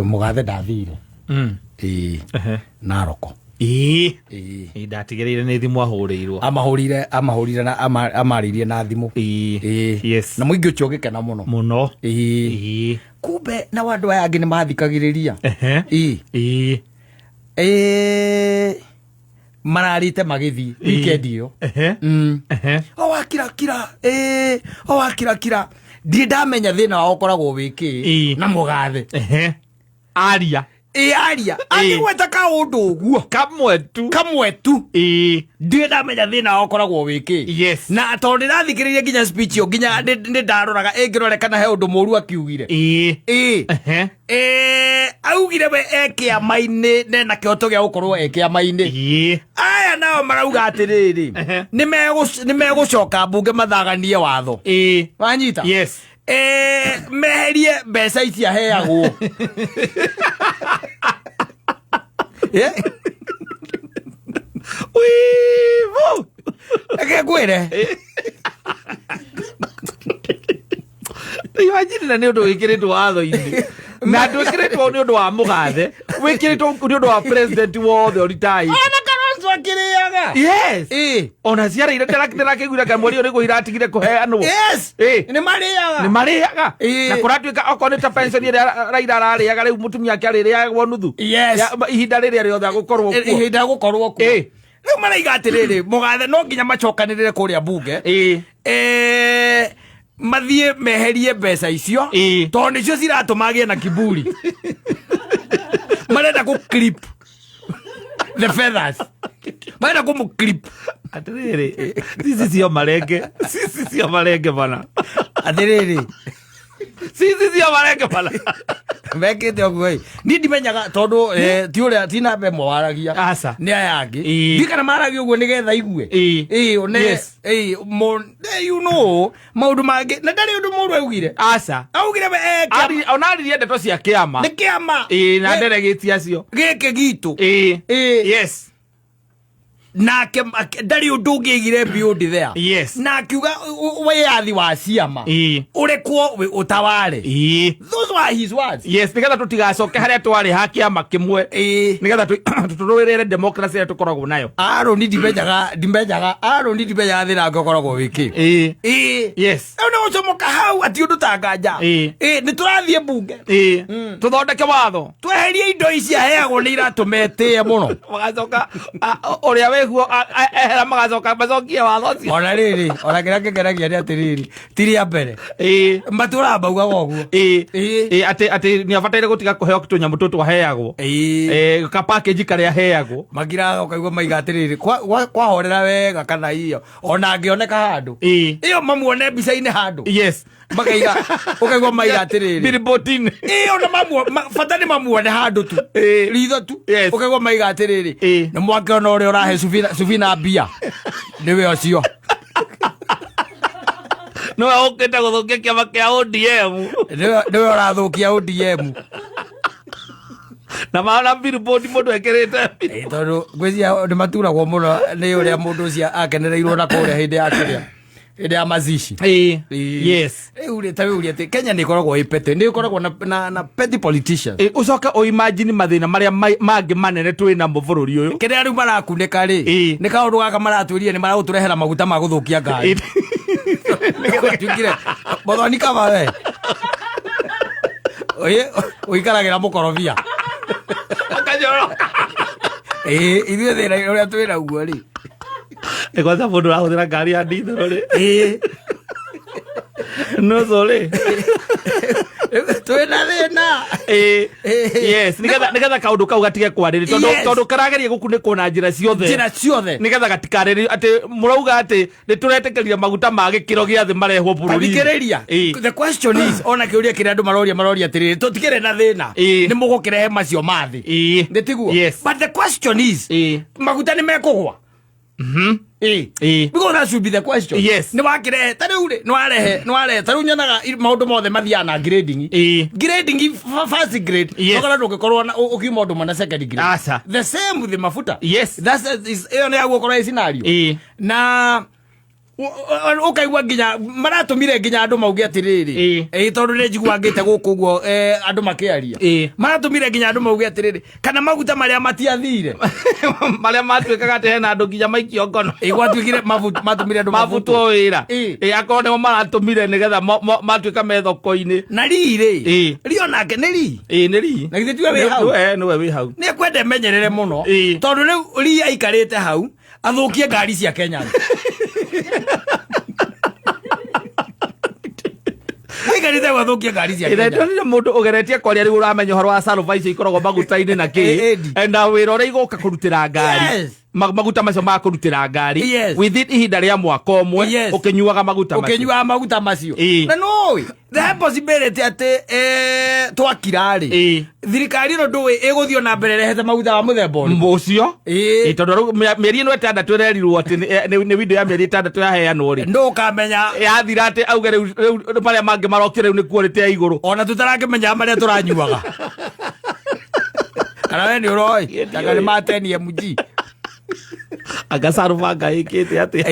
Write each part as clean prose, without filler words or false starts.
Mugathe ndathire Naroko ndatigirire ni thimu ahurirwo amahurire na amaririe na thimu yes na muingi ucio gikena muno kumbe na wandu aya angi ni mathikagiriria mararite magithi weekend iyo o wakira ndi ndamenya thina wao koragwo wiki na Mugathe aria angĩgweta kaũndũ ũguo kamwe tu ndi ndamenya thina wao koragwo wiki yes na tondũ ndĩrathikĩrĩria nginya speech yo nginya nĩ ndaroraga ĩngĩrorekana he ũndũ mũru akiugire augire we ekĩama-inĩ nena kĩhoto gĩa gũkorwo ekĩama-inĩ aya nao marauga atĩrĩrĩ nĩ megũcoka mbunge mathaganie watho wanyita yes meherie mbeca ici aheagwo wivo ngwĩre imagine nĩ ũndũ wĩkĩrĩtwo watho-inĩ na ndwĩkĩrĩtwo nĩ ũndũ wa Mugathe wĩkĩrĩtwo nĩ ũndũ wa president wothe ũritaĩ akĩrĩaga yes ona ciara ndĩrakĩiguire kamweri ũrĩguo iratigire kũheanwo nĩ marĩaga na kũratuĩka okorwo nĩ ta pension ĩrĩa Raila ararĩaga rĩu mũtumia akĩarĩrĩagwo nuthu ihinda rĩrĩa rĩothe agũkorwo kuo rĩu maraiga atĩrĩrĩ Mugathe no nginya macokanĩrĩre kũrĩa mbunge mathiĩ meherie mbeca icio tondũ nĩcio ciratũma agĩe na kiburi marenda clip the feathers marenda clip atĩrĩrĩ sisi sio marenge bana atĩrĩrĩ sisi sio marenge bana mekĩte ũguo ni ndimenyaga tondũ ti ũrĩa ti na mbe waragia nĩ aya angĩ ndikana maragia ũguo nĩgetha igue you know maũndũ mangĩ na ndarĩ ũndũ mũru augire augire we onaririe ndeto cia kĩama nĩ kĩama na nderegĩti acio gĩkĩ gitu yes nake ndari undu ngigire beyond there yes na akiuga wayathi wa ciama urekwo utaware those were his words yes nigetha tutigacoke haria twari ha kiama kimwe nigetha tuturwirire democracy ya tukoragwo nayo aro ni ndimenyaga thina ngokoragwo wiki yes no ucomoka hau ati undu tanganja ni turathie bunge tuthondeke watho tweherie indo ici aheagwo ni iratumete muno magacoka uria weguo ehera magacoka macokie watho cio ona riri ona kira kigeragia ni atiriri tiri mbere matura mbauga goguo ati ni abataire gutiga kuheo tunyamu tutu aheagwo ka package karia aheagwo magira ukaigwa maiga atiriri kwa horera wega kana iyo ona angioneka handu iyo mamuone mbica-inĩ handu yes makaiga ukaigwa maiga atiriri billboardine ona bata ni mamuone handu tu ritho tu ukaigwa maiga atiriri na mwake ona uria urahe Sufina bia niwe ucio no ukita guthukia kiama kia ODM niwe urathukia ODM na maana billboard mundu ekirite tondu ngwĩciria nĩ maturagwo mũno nĩ ũrĩa mũndũ ũcio akenereirwo na kũrĩa hĩndĩ ya kĩrĩa hĩndĩ ya mazishi yes rĩu rĩtawĩũria atĩ Kenya nĩ ĩkoragwo ĩpete nĩ ĩkoragwo na petty politicians ucoka o imagine mathĩna marĩa mangĩ manene twĩ namo bũrũri ũyũ kĩrĩa rĩu marakunĩka rĩ nĩ kaũndũ gaka maratwĩria nĩ maragũtũrehera maguta ma gũthũkia ngari nĩgetha tuĩkire Muthoni kama we ũikaragĩra mũkorobia akanyoroka ithuĩ thĩna ũrĩa twĩ naguo rĩ nĩ kwanza mũndũ ũrahũthĩra ngari ya ndithero rĩ no sorry twĩna thĩna yes nigetha kaũndũ kau gatige kwarĩrĩ tondũ karageria gũkunĩkwo na njĩra ciothe nigetha gatikarĩrĩ atĩ mũrauga atĩ nĩ tũretĩkĩria maguta ma gĩkĩro gĩa thĩ marehwo bũrũri-inĩ the question is ona kĩũria kĩrĩa andũ maroria atĩrĩrĩ tũtigĩre na thĩna nĩ mũgũkĩrehe macio mathĩ nĩ tiguo but the question is maguta nĩ mekũgwa because that should be the question yes ni wakire tariu ri no warehe tariu nyonaga maundu mothe mathia na grading first grade okora ndugikorwo na ukima undu mana second grade the same with the mafuta yes that's is eo ni agukorwo scenario na ukaigua nginya maratumire nginya andu mauge atiriri tondu ni njiguangite guku guo andu makiaria maratumire nginya andu mauge atiriri kana maguta maria matiathire maria matuikaga ati hena andu nginya maikio ngono gwatuikire matumire andu mabutwo wira akorwo nimo maratumire nigetha matuika me thoko-ini na riri rio nake ni ri ni ri na githe tiwe wi hau niwe wi hau ni kwende menyerere muno tondu riu ri aikarite hau athukie ngari cia Kenya aikarite wathukie ngari cia Kenya ire mundu ugeretie kwaria riu uramenya horo wa salvation ikoragwo maguta-ini na ki na wira uria igoka kurutira ngari maguta macio ma kurutira ngari within ihinda ria mwaka umwe ukinyuaga maguta macio na no the possibility ati twakirari thirikari no ndui iguthio na mbere rehete maguta wa muthemba ucio tondu mieri ino 6 irerirwo ati ni window ya mieri 6 yaheanwo ri ndu kamenya yathira ati auge riu maria mangi marokire riu ni quality ya iguru ona tutarakimenya maria turanyuaga kana we ni uroi taka ni mateni mg agasaruva ngaikite ati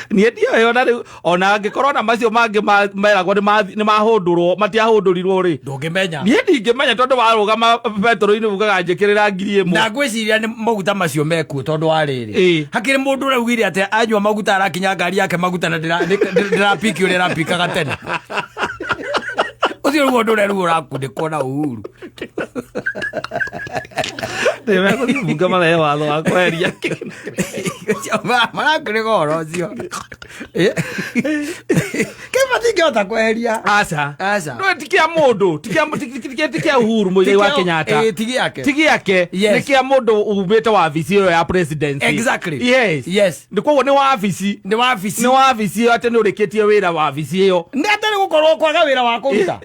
ni ndio yona riu ona angikorwo na macio mangi meragwo ni mahundurwo matiahundurirwo ri ndungimenya ni ndingimenya tondu warugama petro-ini ugaga njikirira 1000 na ngwiciria ni maguta macio mekuo tondu wa riri hakiri mundu uraugire ati anyua maguta arakinya ngari yake maguta na ndirapiki uri rapikaga tene ucio ruo ndure ruo rakundikwo na uhuru Deve kuvuga mala watho wa kweria marakuri goro ucio kema tingihota kweria aca no tikia mundu tikia uhuru muigai wa Kenyatta tigi yake ni kia mundu ubite wabici iyo ya presidency exactly yes ndikwo ni wabici ate ni urikitie wira wabici iyo ndi atari gukorwo kwaga wira wa kuruta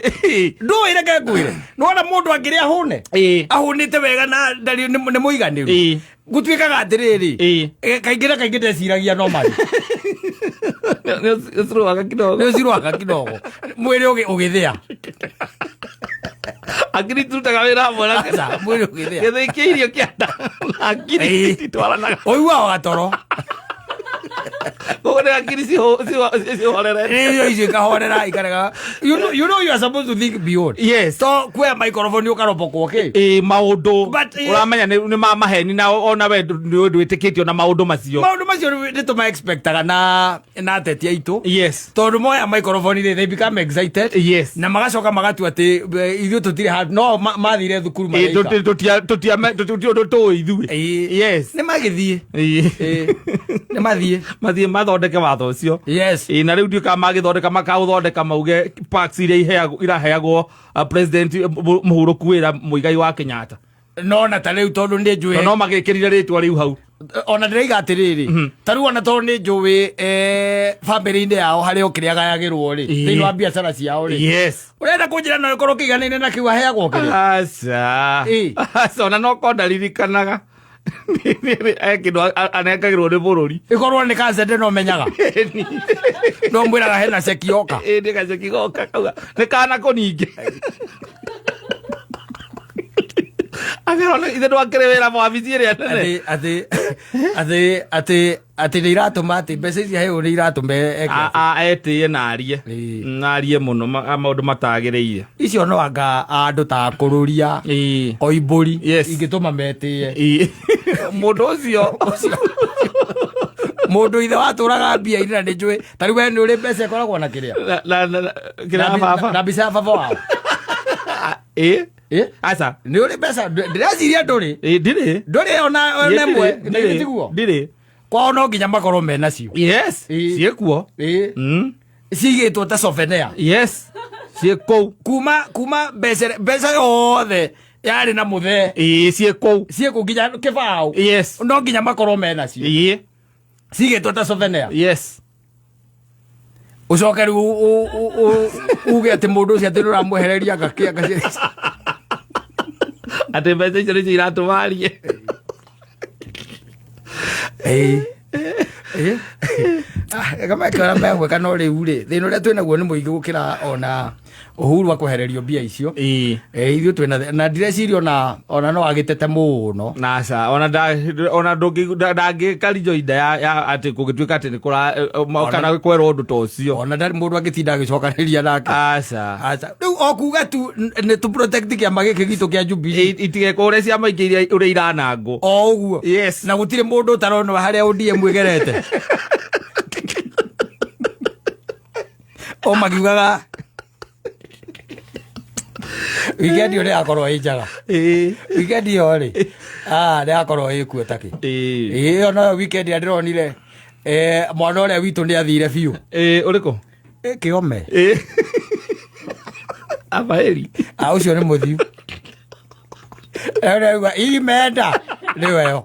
ndu ireke ngwire nona mundu angiria hune ahunite wega na ndari ni muiganiru gutwikaga atiriri kaingire ndeciragia no mari niciruaga kidogo mwiri ugithia akiri turutaga wira hamwe na mwiri ugithia githiki irio kianda akiri titwaranaga oigua gatoro Kogone akiri si horera. Iyo icio kahorera ikarega. You know you are supposed to think beyond. Yes. So kwa microphone ukaropoko okay. Maundu uramenya ni maheni na ona we ndwitikitio na maundu macio. Maundu macio ndituma expectaga na ateti aitu. Yes. Tondu moya microphone they become excited. Yes. Na magacoka magatu ati ithu tutire hard no mathire thukuru malaika. Tutia ithu. Yes. Ni magithie. Ni mathie mathondeke watho ucio. Yes. Na riu ndika magithondeka makaũthondeka mauge packs iria iraheagwo president Muhuruku wira muigai wa Kenyatta. No na tariu tondu ndi njui. No magikirire ritwa riu hau. Ona ndiriga atiriri. Tariu ona tondu ndi njui family-inde yao haria ukiriagayagirwo ri. Thini wa biacara ciao ri. Yes. Urenda kunjira no ikorwo kiganine na kiwa heagwo kiri. Aca. Ona no kondaririkanaga. Kindu anekagirwo ni bururi ikorwo ni kancete no menyaga no mwiraga hena ceki yoka ni gaceki goka kauga ni kana kuninge agerona ithe ndwakire wira mwabici ria nene ati ni iratuma ati mbeca ici heo ni iratume etie narie muno maundu matagiriire icio no anga andu ta kururia oimburi ingituma metie mundu ucio mundu ithe waturaga mbia ina ni njui tariu we ni uri mbeca ikoragwo na kiria na mbica ya baba wao aca ni uri mbeca ndiraciria nduri nduri ona nemwe ndigitiguo ndiri kwao no nginya makorwo menacio. Yes. Ciekuo. Cigitwo ta souvenir. Yes. Cieko. Kuma mbeca yothe yari na muthe. Cieko. Cieko nginya kibao. Yes. No nginya makorwo menacio. Cigitwo ta souvenir. Yes. Ucoke riu uge ati mundu ucio ati nuramwehereria ngakia ati mbeca icio nicio iratumarie. kama kana megwe kana uri uri thino ria twina guo ni muingi gukira ona uhuru wa kuhererio mbia icio ithu twina na direcirio ona no agitete muno na sa ona ndongi karijo ida ya ati kugituika ati nikura kana kwero undu to cio ona ndari mundu agitinda agicokaniria nake aca riu okuga tu ni tu protect kia magike gitu kia Jubilee itige kore cia maingi uri iranango o uguo na gutire mundu utarona haria ODM igerete o magiugaga weekend ore akorwo ijaga weekend ore ne akorwo ikuo taki ona weekend ndironire mwana ore witu ndi athire biu uriko kiome abaeri ucio ni muthiu imeenda niwe yo